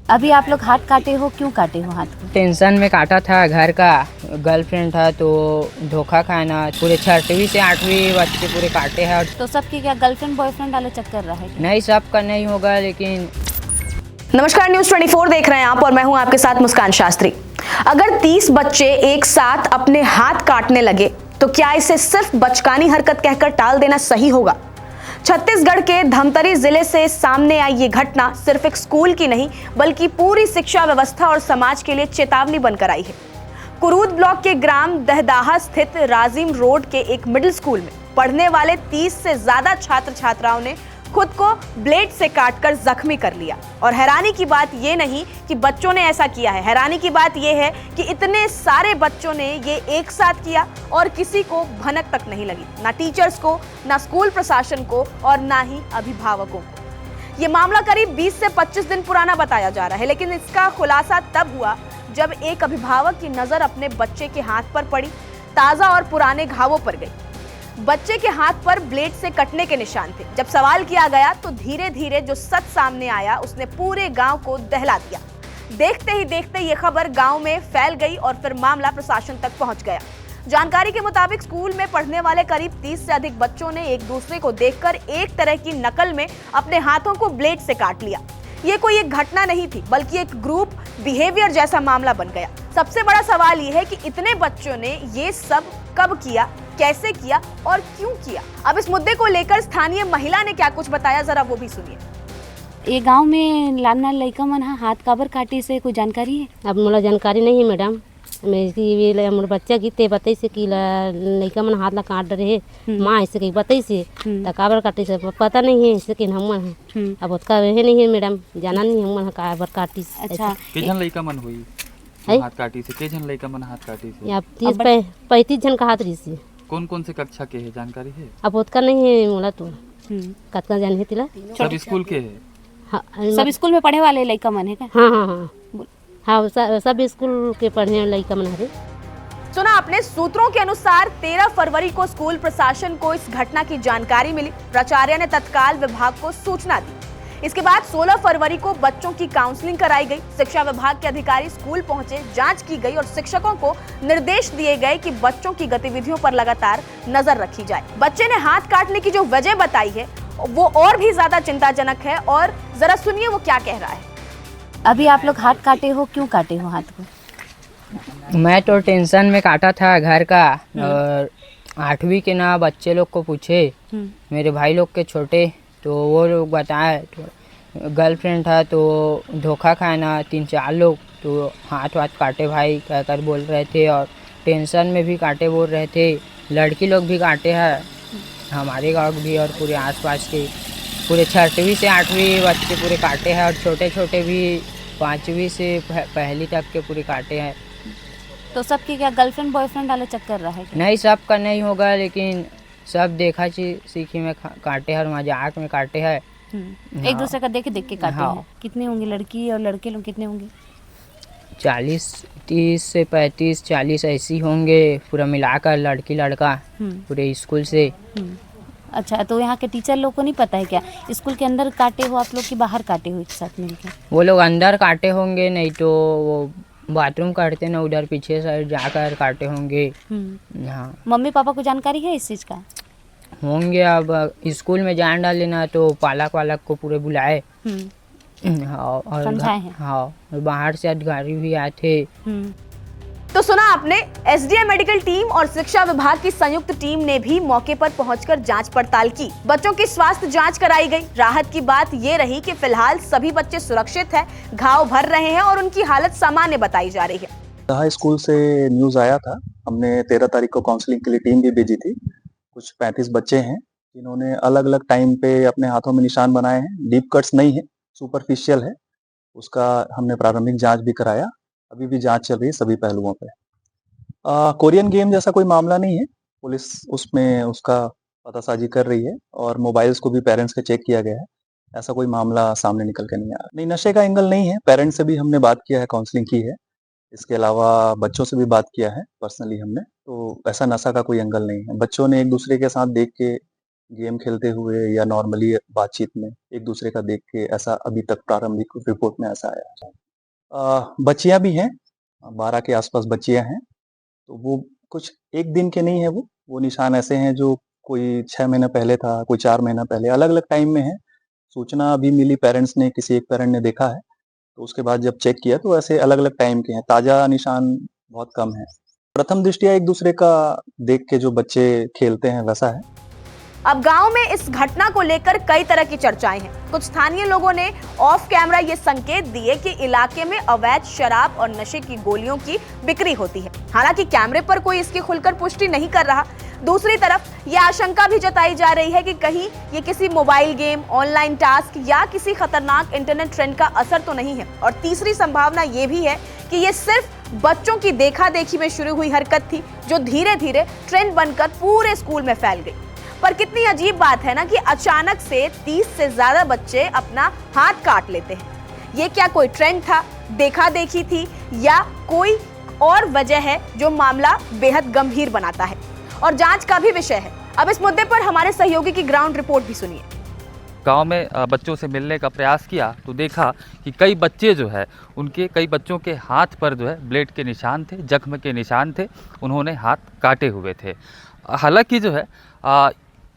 अभी आप लोग हाथ काटे हो, क्यों काटे हो हाथ को? टेंशन में काटा था। घर का गर्लफ्रेंड था तो धोखा खाना। पूरे 6वीं से 8वीं बच्चे पूरे काटे हैं। तो सबकी क्या गर्लफ्रेंड बॉयफ्रेंड वाला चक्कर रहा है? नहीं, सबका नहीं होगा लेकिन। नमस्कार, न्यूज़ 24 देख रहे हैं आप और मैं हूं आपके साथ मुस्कान शास्त्री। अगर 30 बच्चे एक साथ अपने हाथ काटने लगे तो क्या इसे सिर्फ बचकानी हरकत कहकर टाल देना सही होगा? छत्तीसगढ़ के धमतरी जिले से सामने आई ये घटना सिर्फ एक स्कूल की नहीं बल्कि पूरी शिक्षा व्यवस्था और समाज के लिए चेतावनी बनकर आई है। कुरूद ब्लॉक के ग्राम दहदाहा स्थित राजिम रोड के एक मिडिल स्कूल में पढ़ने वाले 30 से ज्यादा छात्र छात्राओं ने खुद को ब्लेड से काटकर जख्मी कर लिया। और हैरानी की बात यह नहीं कि बच्चों ने ऐसा किया है, हैरानी की बात यह है कि इतने सारे बच्चों ने ये एक साथ किया और किसी को भनक तक नहीं लगी, ना टीचर्स को, ना स्कूल प्रशासन को और ना ही अभिभावकों को। ये मामला करीब 20 से 25 दिन पुराना बताया जा रहा है, लेकिन इसका खुलासा तब हुआ जब एक अभिभावक की नजर अपने बच्चे के हाथ पर पड़ी। ताजा और पुराने घावों पर गई। बच्चे के हाथ पर ब्लेड से कटने के निशान थे। जब सवाल किया गया तो धीरे धीरे जो सच सामने आया उसने पूरे गांव को दहला दिया। देखते ही देखते ये खबर गांव में फैल गई और फिर मामला प्रशासन तक पहुंच गया। जानकारी के मुताबिक स्कूल में पढ़ने वाले करीब 30 से अधिक बच्चों ने एक दूसरे को देखकर एक तरह की नकल में अपने हाथों को ब्लेड से काट लिया। ये कोई एक घटना नहीं थी बल्कि एक ग्रुप बिहेवियर जैसा मामला बन गया। सबसे बड़ा सवाल ये है कि इतने बच्चों ने ये सब कब किया, कैसे किया और क्यों किया। अब इस मुद्दे को लेकर स्थानीय महिला ने क्या कुछ बताया, जरा वो भी सुनिए। ये गांव में लाना लड़का मन हाथ काबर काटे से कोई जानकारी है? अब मोला जानकारी नहीं है मैडम। मैं मोर बच्चा गीते बताई से कि लड़का मन हाथ ला काट रहे माँ ऐसे कहीं बताई से त काबर काटे से पता नहीं है ऐसे कि हम अब उसका रहे नहीं है मैडम, जाना नहीं हम काबर काटी। अच्छा, केजन लइका मन होई हाथ काटी से? केजन लइका मन हाथ काटी से? अब 30-35 जन का हाथ रही से। कौन से कक्षा के है, जानकारी है? अब उसका नहीं है मोला तो कतना जान है तिला। सब स्कूल के है? हाँ, सब स्कूल में पढ़े वाले लड़का मन है क्या? हाँ हाँ हाँ हाँ, सब स्कूल के पढ़ने लड़का मन है। सुना आपने। सूत्रों के अनुसार 13 फरवरी को स्कूल प्रशासन को इस घटना की जानकारी मिली। प्राचार्य ने तत्काल विभाग को सूचना दी। इसके बाद 16 फरवरी को बच्चों की काउंसलिंग कराई गई। शिक्षा विभाग के अधिकारी स्कूल पहुंचे, जांच की गई और शिक्षकों को निर्देश दिए गए कि बच्चों की गतिविधियों पर लगातार नजर रखी जाए। बच्चे ने हाथ काटने की जो वजह बताई है वो और भी ज्यादा चिंताजनक है और जरा सुनिए वो क्या कह रहा है। अभी आप लोग हाथ काटे हो, क्यों काटे हो हाथ को? मैं तो टेंशन में काटा था घर का। और 8वीं के ना बच्चे लोग को पूछे, मेरे भाई लोग के छोटे, तो वो लोग बताए तो गर्लफ्रेंड था तो धोखा खाना 3-4 लोग तो हाथ काटे भाई कहकर बोल रहे थे। और टेंशन में भी काटे बोल रहे थे। लड़की लोग भी काटे हैं, हमारे गाँव भी और पूरे आसपास के पूरे 6वीं से 8वीं बच्चे पूरे काटे हैं। और छोटे छोटे भी 5वीं से पहली तक के पूरे काटे हैं। तो सबकी क्या गर्लफ्रेंड बॉयफ्रेंड वाला चक्कर रहा है? नहीं, सबका नहीं होगा लेकिन सब देखा सीखी में काटे हैं और मजाक में काटे हैं। एक दूसरे का देख के काटे हाँ। हैं। कितने होंगे लड़की और लड़के लोग, कितने होंगे? 30 से 35-40 ऐसी होंगे पूरा मिलाकर, लड़की लड़का पूरे स्कूल से। अच्छा, तो यहाँ के टीचर लोग को नहीं पता है क्या स्कूल के अंदर काटे हो आप लोग कि बाहर काटे हो एक साथ मिलकर? वो लोग अंदर काटे होंगे, नहीं तो वो बाथरूम काटते ना उधर पीछे साइड जाकर काटे होंगे। हाँ, मम्मी पापा को जानकारी है इस चीज़ का? होंगे। अब स्कूल में जान डाले ना तो पालक वालक को पूरे बुलाए। हाँ, और समझाए हैं। हाँ, और बाहर से अधिकारी भी आए थे। तो सुना आपने। एसडीएम मेडिकल टीम और शिक्षा विभाग की संयुक्त टीम ने भी मौके पर पहुंचकर जांच पड़ताल की। बच्चों की स्वास्थ्य जांच कराई गई। राहत की बात ये रही कि फिलहाल सभी बच्चे सुरक्षित हैं, घाव भर रहे हैं और उनकी हालत सामान्य बताई जा रही है। दहा स्कूल से न्यूज आया था। हमने 13 तारीख को काउंसलिंग के लिए टीम भी भेजी थी। कुछ 35 बच्चे हैं जिन्होंने अलग अलग टाइम पे अपने हाथों में निशान बनाए हैं। डीप कट्स नहीं है, सुपरफिशियल है। उसका हमने प्रारंभिक जांच भी कराया। अभी भी जांच चल रही है सभी पहलुओं पे। कोरियन गेम जैसा कोई मामला नहीं है। पुलिस उसमें उसका पतासाजी कर रही है और मोबाइल्स को भी पेरेंट्स के चेक किया गया है। ऐसा कोई मामला सामने निकल के नहीं आया। नहीं, नशे का एंगल नहीं है। पेरेंट्स से भी हमने बात किया है, काउंसलिंग की है। इसके अलावा बच्चों से भी बात किया है पर्सनली हमने, तो ऐसा नशा का कोई एंगल नहीं है। बच्चों ने एक दूसरे के साथ देख के गेम खेलते हुए या नॉर्मली बातचीत में एक दूसरे का देख के, ऐसा अभी तक प्रारंभिक रिपोर्ट में ऐसा आया। बच्चियां भी हैं, 12 के आसपास बच्चियां हैं, तो वो कुछ एक दिन के नहीं है, वो निशान ऐसे हैं जो कोई 6 महीना पहले था, कोई 4 महीना पहले, अलग अलग टाइम में है। सूचना अभी मिली, पेरेंट्स ने, किसी एक पेरेंट ने देखा है, तो उसके बाद जब चेक किया तो ऐसे अलग अलग टाइम के हैं, ताजा निशान बहुत कम है। प्रथम दृष्टिया एक दूसरे का देख के जो बच्चे खेलते हैं वैसा है। अब गांव में इस घटना को लेकर कई तरह की चर्चाएं हैं। कुछ स्थानीय लोगों ने ऑफ कैमरा ये संकेत दिए कि इलाके में अवैध शराब और नशे की गोलियों की बिक्री होती है। हालांकि कैमरे पर कोई इसकी खुलकर पुष्टि नहीं कर रहा। दूसरी तरफ ये आशंका भी जताई जा रही है कि कहीं ये किसी मोबाइल गेम, ऑनलाइन टास्क या किसी खतरनाक इंटरनेट ट्रेंड का असर तो नहीं है। और तीसरी संभावना ये भी है कि ये सिर्फ बच्चों की देखा देखी में शुरू हुई हरकत थी, जो धीरे धीरे ट्रेंड बनकर पूरे स्कूल में फैल गई। पर कितनी अजीब बात है ना कि अचानक से 30 से ज्यादा बच्चे अपना हाथ काट लेते हैं। ये क्या कोई ट्रेंड था, देखा देखी थी, या कोई और वजह है जो मामला बेहद गंभीर बनाता है और जांच का भी विषय है। अब इस मुद्दे पर हमारे सहयोगी की ग्राउंड रिपोर्ट भी सुनिए। गांव में बच्चों से मिलने का प्रयास किया तो देखा कि कई बच्चे जो है, उनके कई बच्चों के हाथ पर जो है ब्लेड के निशान थे, जख्म के निशान थे, उन्होंने हाथ काटे हुए थे। हालांकि जो है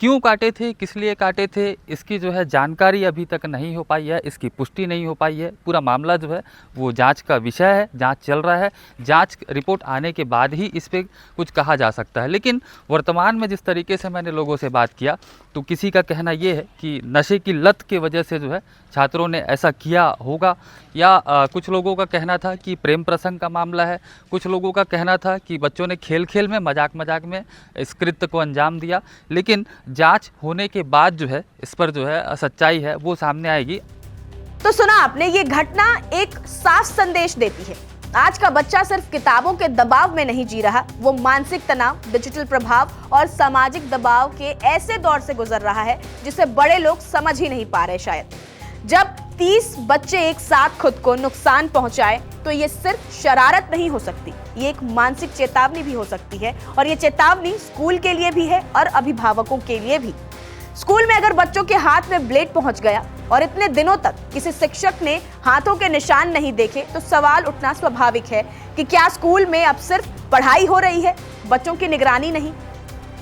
क्यों काटे थे, किस लिए काटे थे, इसकी जो है जानकारी अभी तक नहीं हो पाई है, इसकी पुष्टि नहीं हो पाई है। पूरा मामला जो है वो जांच का विषय है, जांच चल रहा है। जांच रिपोर्ट आने के बाद ही इस पर कुछ कहा जा सकता है। लेकिन वर्तमान में जिस तरीके से मैंने लोगों से बात किया तो किसी का कहना ये है कि नशे की लत की वजह से जो है छात्रों ने ऐसा किया होगा, या कुछ लोगों का कहना था कि प्रेम प्रसंग का मामला है। कुछ लोगों का कहना था कि बच्चों ने खेल खेल में, मजाक मजाक में इस कृत्य को अंजाम दिया। लेकिन जांच होने के बाद जो है इस पर जो है सच्चाई है वो सामने आएगी। तो सुना आपने, ये घटना एक साफ संदेश देती है। आज का बच्चा सिर्फ किताबों के दबाव में नहीं जी रहा, वो मानसिक तनाव, डिजिटल प्रभाव और सामाजिक दबाव के ऐसे दौर से गुजर रहा है जिसे बड़े लोग समझ ही नहीं पा रहे शायद। जब 30 बच्चे एक साथ खुद को नुकसान पहुंचाए तो ये सिर्फ शरारत नहीं हो सकती, ये एक मानसिक चेतावनी भी हो सकती है। और ये चेतावनी स्कूल के लिए भी है और अभिभावकों के लिए भी। स्कूल में अगर बच्चों के हाथ में ब्लेड पहुंच गया और इतने दिनों तक किसी शिक्षक ने हाथों के निशान नहीं देखे, तो सवाल उठना स्वाभाविक है कि क्या स्कूल में अब सिर्फ पढ़ाई हो रही है, बच्चों की निगरानी नहीं।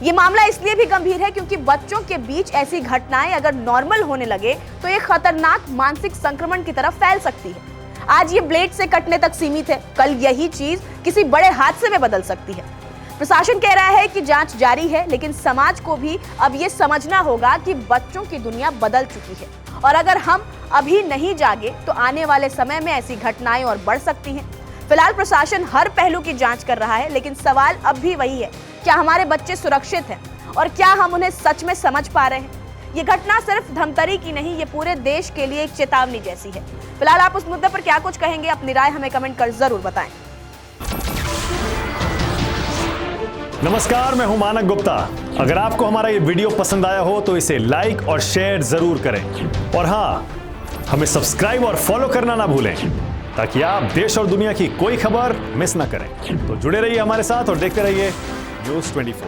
ये मामला इसलिए भी गंभीर है क्योंकि बच्चों के बीच ऐसी घटनाएं अगर नॉर्मल होने लगे तो ये खतरनाक मानसिक संक्रमण की तरफ फैल सकती है। आज ये ब्लेड से कटने तक सीमित है, कल यही चीज किसी बड़े हादसे में बदल सकती है। प्रशासन कह रहा है कि जांच जारी है, लेकिन समाज को भी अब ये समझना होगा कि बच्चों की दुनिया बदल चुकी है और अगर हम अभी नहीं जागे तो आने वाले समय में ऐसी घटनाएं और बढ़ सकती हैं। फिलहाल प्रशासन हर पहलू की जांच कर रहा है, लेकिन सवाल अब भी वही है, क्या हमारे बच्चे सुरक्षित हैं और क्या हम उन्हें सच में समझ पा रहे हैं। ये घटना सिर्फ धमतरी की नहीं, ये पूरे देश के लिए एक चेतावनी जैसी है। फिलहाल आप उस मुद्दे पर क्या कुछ कहेंगे, अपनी राय हमें कमेंट कर जरूर बताएं। नमस्कार, मैं हूं मानक गुप्ता। अगर आपको हमारा ये वीडियो पसंद आया हो तो इसे लाइक और शेयर जरूर करें, और हाँ, हमें सब्सक्राइब और फॉलो करना ना भूलें ताकि आप देश और दुनिया की कोई खबर मिस ना करें। तो जुड़े रहिए हमारे साथ और देखते रहिए न्यूज़ 24।